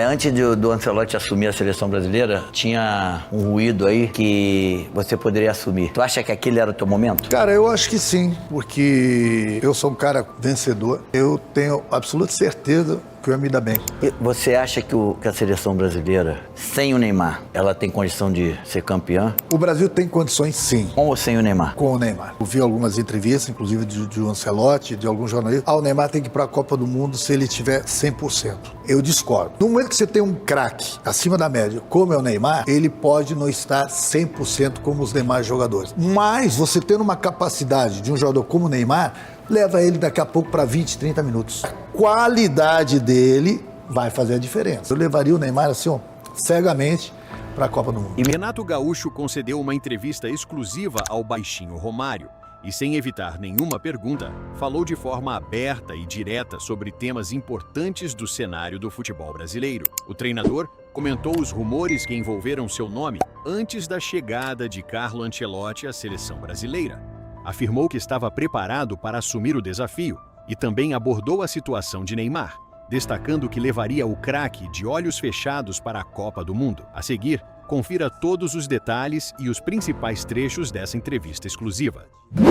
Antes do Ancelotti assumir a seleção brasileira, tinha um ruído aí que você poderia assumir. Tu acha que aquele era o teu momento? Cara, eu acho que sim, porque eu sou um cara vencedor. Eu tenho absoluta certeza que eu ia me dar bem. E você acha que a seleção brasileira, sem o Neymar, ela tem condição de ser campeã? O Brasil tem condições, sim. Com ou sem o Neymar? Com o Neymar. Eu vi algumas entrevistas, inclusive de Ancelotti, de alguns jornalistas. O Neymar tem que ir para a Copa do Mundo se ele tiver 100%. Eu discordo. No momento que você tem um craque acima da média, como é o Neymar, ele pode não estar 100% como os demais jogadores. Mas você tendo uma capacidade de um jogador como o Neymar, leva ele daqui a pouco para 20, 30 minutos. A qualidade dele vai fazer a diferença. Eu levaria o Neymar assim, ó, cegamente para a Copa do Mundo. E Renato Gaúcho concedeu uma entrevista exclusiva ao baixinho Romário e, sem evitar nenhuma pergunta, falou de forma aberta e direta sobre temas importantes do cenário do futebol brasileiro. O treinador comentou os rumores que envolveram seu nome antes da chegada de Carlo Ancelotti à seleção brasileira. Afirmou que estava preparado para assumir o desafio e também abordou a situação de Neymar, destacando que levaria o craque de olhos fechados para a Copa do Mundo. A seguir, confira todos os detalhes e os principais trechos dessa entrevista exclusiva.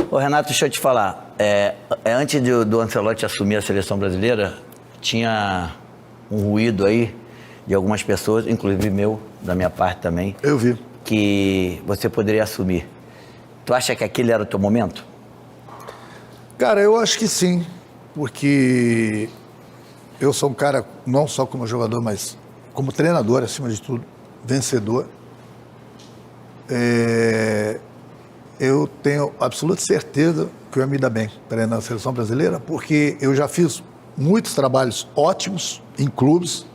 Ô Renato, deixa eu te falar. Antes do Ancelotti assumir a seleção brasileira, tinha um ruído aí de algumas pessoas, inclusive da minha parte também. Eu vi. Que você poderia assumir. Tu acha que aquele era o teu momento? Cara, eu acho que sim, porque eu sou um cara, não só como jogador, mas como treinador, acima de tudo, vencedor. Eu tenho absoluta certeza que eu ia me dar bem treinando a seleção brasileira, porque eu já fiz muitos trabalhos ótimos em clubes,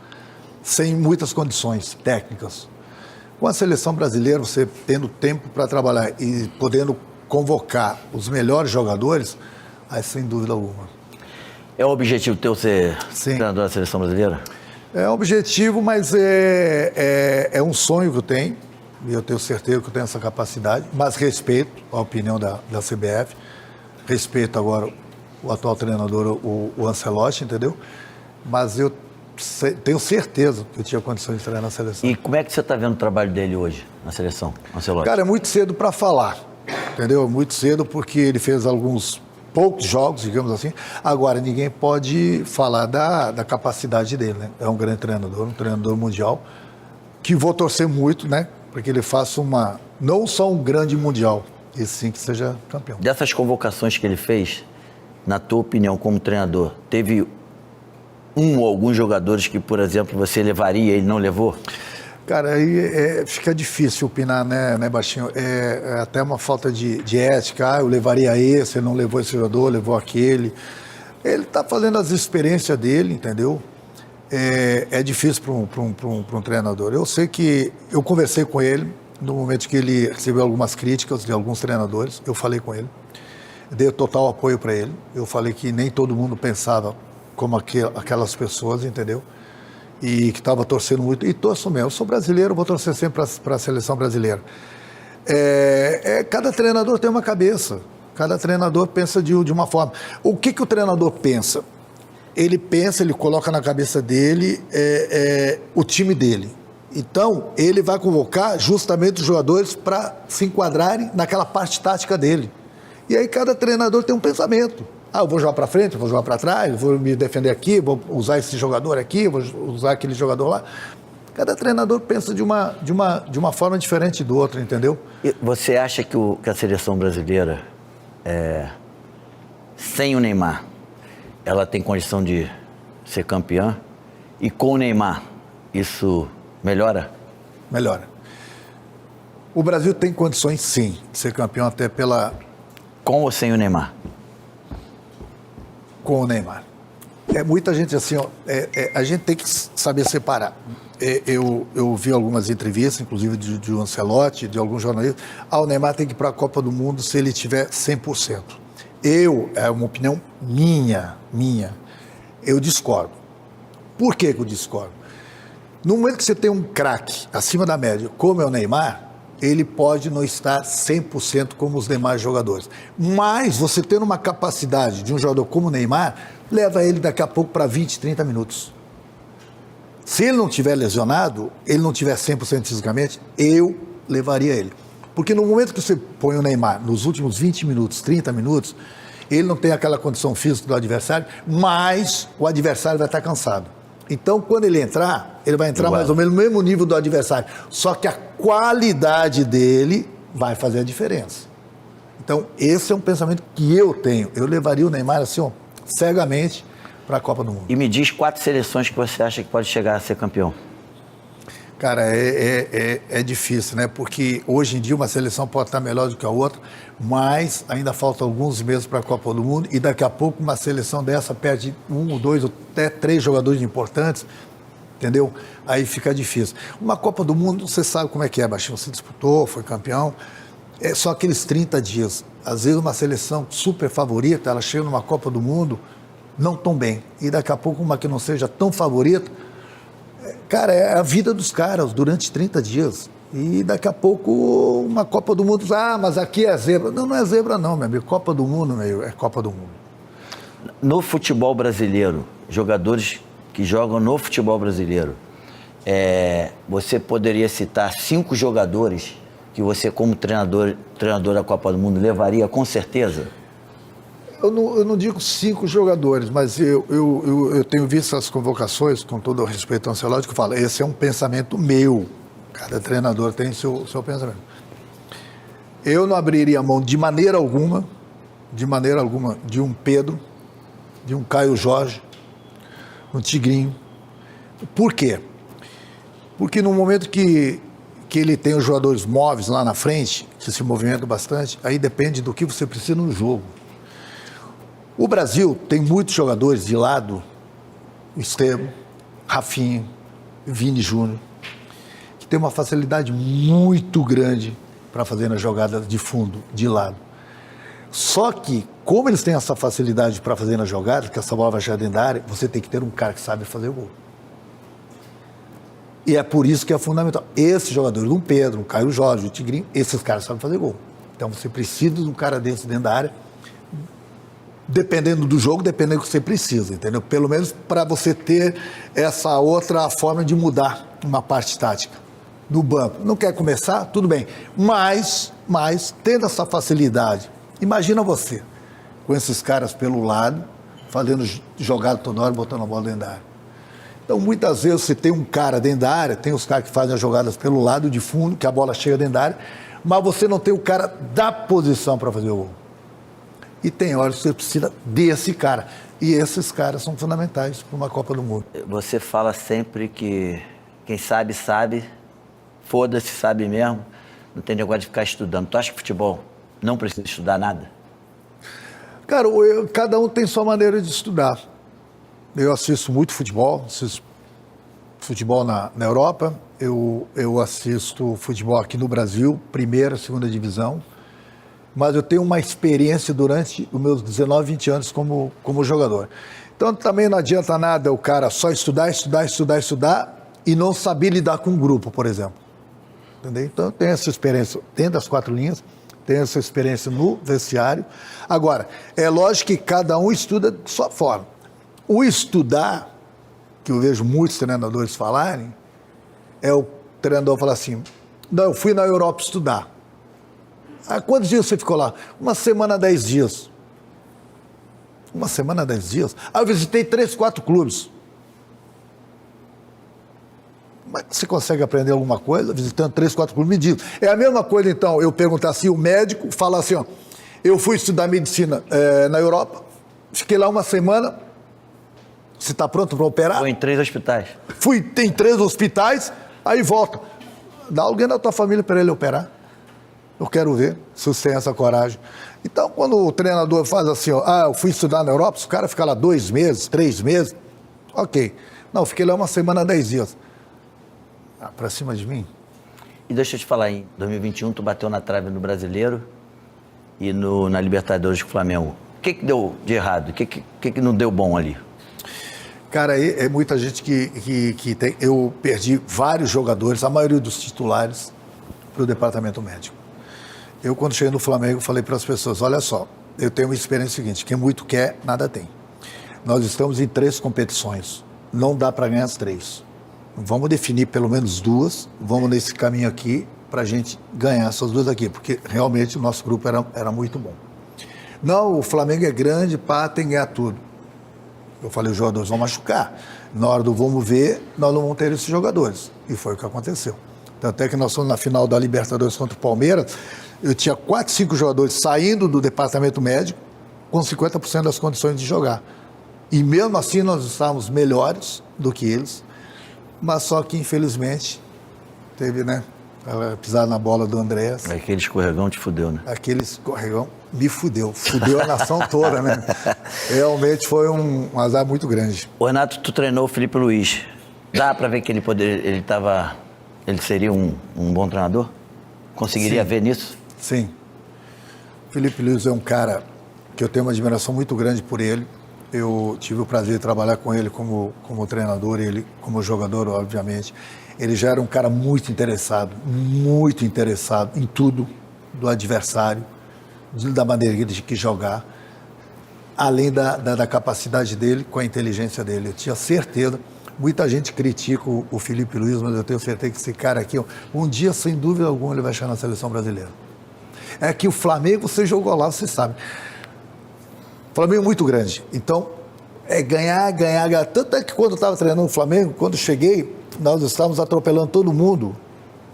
sem muitas condições técnicas. Com a seleção brasileira, você tendo tempo para trabalhar e podendo convocar os melhores jogadores, aí sem dúvida alguma. É o objetivo teu ser Sim. treinador da seleção brasileira? É um objetivo, mas é um sonho que eu tenho, e eu tenho certeza que eu tenho essa capacidade, mas respeito a opinião da CBF, respeito agora o atual treinador, o Ancelotti, entendeu? Mas eu tenho certeza que eu tinha condições de treinar na seleção. E como é que você está vendo o trabalho dele hoje na seleção, Ancelotti? Cara, é muito cedo para falar, entendeu? Muito cedo porque ele fez alguns poucos jogos, digamos assim. Agora, ninguém pode falar da capacidade dele, né? É um grande treinador, um treinador mundial, que vou torcer muito, né? Para que ele faça não só um grande mundial, e sim que seja campeão. Dessas convocações que ele fez, na tua opinião como treinador, teve um ou alguns jogadores que, por exemplo, você levaria e ele não levou? Cara, aí fica difícil opinar, né, Baixinho? É até uma falta de ética. Eu levaria esse, ele não levou esse jogador, levou aquele. Ele está fazendo as experiências dele, entendeu? É difícil para um treinador. Eu sei que eu conversei com ele no momento que ele recebeu algumas críticas de alguns treinadores. Eu falei com ele, dei total apoio para ele. Eu falei que nem todo mundo pensava como aquelas pessoas, entendeu? E que estava torcendo muito, e torço mesmo. Eu sou brasileiro, vou torcer sempre para a seleção brasileira. Cada treinador tem uma cabeça, cada treinador pensa de uma forma. O que o treinador pensa? Ele pensa, ele coloca na cabeça dele o time dele. Então, ele vai convocar justamente os jogadores para se enquadrarem naquela parte tática dele. E aí cada treinador tem um pensamento. Eu vou jogar para frente, vou jogar para trás, vou me defender aqui, vou usar esse jogador aqui, vou usar aquele jogador lá. Cada treinador pensa de uma forma diferente do outro, entendeu? E você acha que a seleção brasileira, sem o Neymar, ela tem condição de ser campeã? E com o Neymar, isso melhora? Melhora. O Brasil tem condições, sim, de ser campeão até pela... Com ou sem o Neymar? Com o Neymar. Muita gente assim, a gente tem que saber separar. Eu vi algumas entrevistas, inclusive de Ancelotti, de alguns jornalistas. O Neymar tem que ir para a Copa do Mundo se ele tiver 100%. É uma opinião minha, eu discordo. Por que eu discordo? No momento que você tem um craque acima da média, como é o Neymar, ele pode não estar 100% como os demais jogadores. Mas você tendo uma capacidade de um jogador como o Neymar, leva ele daqui a pouco para 20, 30 minutos. Se ele não tiver lesionado, ele não tiver 100% fisicamente, eu levaria ele. Porque no momento que você põe o Neymar, nos últimos 20 minutos, 30 minutos, ele não tem aquela condição física do adversário, mas o adversário vai estar cansado. Então, quando ele entrar, ele vai entrar mais ou menos no mesmo nível do adversário. Só que a qualidade dele vai fazer a diferença. Então, esse é um pensamento que eu tenho. Eu levaria o Neymar assim, ó, cegamente para a Copa do Mundo. E me diz 4 seleções que você acha que pode chegar a ser campeão. Cara, é difícil, né? Porque hoje em dia uma seleção pode estar melhor do que a outra, mas ainda faltam alguns meses para a Copa do Mundo e daqui a pouco uma seleção dessa perde 1, 2 ou até 3 jogadores importantes, entendeu? Aí fica difícil. Uma Copa do Mundo, você sabe como é que é, Baixinho, você disputou, foi campeão, é só aqueles 30 dias. Às vezes uma seleção super favorita, ela chega numa Copa do Mundo, não tão bem. E daqui a pouco uma que não seja tão favorita, cara, é a vida dos caras durante 30 dias. E daqui a pouco uma Copa do Mundo, mas aqui é zebra. Não, não é zebra não, meu amigo. Copa do Mundo, meu, é Copa do Mundo. No futebol brasileiro, jogadores que jogam no futebol brasileiro, você poderia citar 5 jogadores que você, como treinador da Copa do Mundo, levaria com certeza? Eu não digo 5 jogadores, mas eu tenho visto as convocações, com todo o respeito ao Ancelotti, que eu falo, esse é um pensamento meu. Cada treinador tem seu pensamento. Eu não abriria mão de maneira alguma, de um Pedro, de um Caio Jorge, um Tigrinho. Por quê? Porque no momento que ele tem os jogadores móveis lá na frente, que se movimentam bastante, aí depende do que você precisa no jogo. O Brasil tem muitos jogadores de lado, Esteban, Rafinha, Vini Júnior, que tem uma facilidade muito grande para fazer nas jogadas de fundo, de lado. Só que, como eles têm essa facilidade para fazer nas jogadas, que essa bola vai chegar dentro da área, você tem que ter um cara que sabe fazer o gol. E é por isso que é fundamental. Esses jogadores, um Pedro, um Caio Jorge, um Tigrinho, esses caras sabem fazer gol. Então você precisa de um cara desse dentro da área, dependendo do jogo, dependendo do que você precisa, entendeu? Pelo menos para você ter essa outra forma de mudar uma parte tática. No banco, não quer começar? Tudo bem. Mas tendo essa facilidade, imagina você, com esses caras pelo lado, fazendo jogada toda hora, botando a bola dentro da área. Então, muitas vezes, você tem um cara dentro da área, tem os caras que fazem as jogadas pelo lado de fundo, que a bola chega dentro da área, mas você não tem o cara da posição para fazer o gol. E tem horas que você precisa desse cara. E esses caras são fundamentais para uma Copa do Mundo. Você fala sempre que quem sabe, sabe, foda-se, sabe mesmo, não tem negócio de ficar estudando. Tu acha que futebol não precisa estudar nada? Cara, cada um tem sua maneira de estudar. Eu assisto muito futebol, assisto futebol na Europa, eu assisto futebol aqui no Brasil, primeira, segunda divisão, mas eu tenho uma experiência durante os meus 19, 20 anos como jogador. Então também não adianta nada o cara só estudar e não saber lidar com um grupo, por exemplo. Entendeu? Então eu tenho essa experiência dentro das 4 linhas, tenho essa experiência no vestiário. Agora, é lógico que cada um estuda de sua forma. O estudar, que eu vejo muitos treinadores falarem, é o treinador falar assim, não, eu fui na Europa estudar. Quantos dias você ficou lá? 1 semana, 10 dias. 1 semana, 10 dias? Eu visitei 3, 4 clubes. Mas você consegue aprender alguma coisa visitando 3, 4 clubes? Me diz. É a mesma coisa, então, eu perguntar assim, o médico fala assim, ó, eu fui estudar medicina na Europa, fiquei lá 1 semana, você está pronto para operar? Foi em 3 hospitais. Tem 3 hospitais, aí volta. Dá alguém da tua família para ele operar. Eu quero ver se você tem essa coragem. Então, quando o treinador faz assim, ó, eu fui estudar na Europa, se o cara fica lá 2 meses, 3 meses, ok. Não, fiquei lá 1 semana, 10 dias. Para cima de mim? E deixa eu te falar, em 2021 tu bateu na trave no Brasileiro e na Libertadores com o Flamengo. O que deu de errado? O que não deu bom ali? Cara, é muita gente que tem... Eu perdi vários jogadores, a maioria dos titulares, para o departamento médico. Eu, quando cheguei no Flamengo, falei para as pessoas, olha só, eu tenho uma experiência seguinte, quem muito quer, nada tem. Nós estamos em 3 competições, não dá para ganhar as 3. vamos definir pelo menos 2, vamos nesse caminho aqui para a gente ganhar essas 2 aqui, porque realmente o nosso grupo era muito bom. Não, o Flamengo é grande, pá, tem que ganhar tudo. Eu falei, os jogadores vão machucar. Na hora do vamos ver, nós não vamos ter esses jogadores. E foi o que aconteceu. Tanto é que nós fomos na final da Libertadores contra o Palmeiras, eu tinha 4, 5 jogadores saindo do departamento médico com 50% das condições de jogar. E mesmo assim nós estávamos melhores do que eles, mas só que infelizmente teve, né, ela pisar na bola do Andréas. Aquele escorregão te fudeu, né? Aquele escorregão me fudeu a nação toda, né? Realmente foi um azar muito grande. O Renato, tu treinou o Felipe Luiz. Dá pra ver que ele seria um bom treinador? Conseguiria ver nisso? Sim. O Felipe Luiz é um cara que eu tenho uma admiração muito grande por ele. Eu tive o prazer de trabalhar com ele como treinador, ele como jogador, obviamente. Ele já era um cara muito interessado em tudo do adversário, da maneira de que jogar, além da capacidade dele com a inteligência dele. Eu tinha certeza, muita gente critica o Felipe Luiz, mas eu tenho certeza que esse cara aqui, um dia, sem dúvida alguma, ele vai chegar na seleção brasileira. É que o Flamengo, você jogou lá, você sabe. O Flamengo é muito grande, então é ganhar. Tanto é que quando eu estava treinando o Flamengo, quando cheguei, nós estávamos atropelando todo mundo.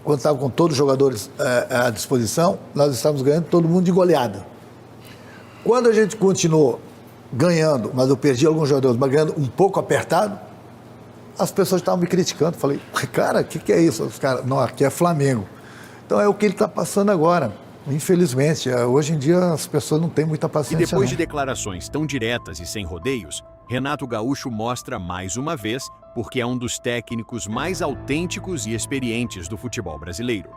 Quando estava com todos os jogadores à disposição, nós estávamos ganhando todo mundo de goleada. Quando a gente continuou ganhando, mas eu perdi alguns jogadores, mas ganhando um pouco apertado, as pessoas estavam me criticando. Falei, cara, o que é isso? Os caras, não, aqui é Flamengo. Então é o que ele está passando agora. Infelizmente, hoje em dia as pessoas não têm muita paciência. E depois não. de declarações tão diretas e sem rodeios, Renato Gaúcho mostra mais uma vez porque é um dos técnicos mais autênticos e experientes do futebol brasileiro.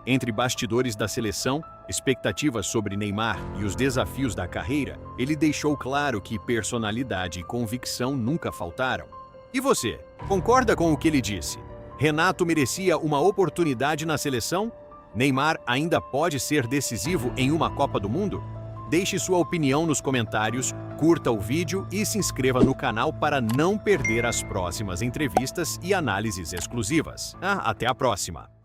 Entre bastidores da seleção, expectativas sobre Neymar e os desafios da carreira, ele deixou claro que personalidade e convicção nunca faltaram. E você, concorda com o que ele disse? Renato merecia uma oportunidade na seleção? Neymar ainda pode ser decisivo em uma Copa do Mundo? Deixe sua opinião nos comentários, curta o vídeo e se inscreva no canal para não perder as próximas entrevistas e análises exclusivas. Até a próxima!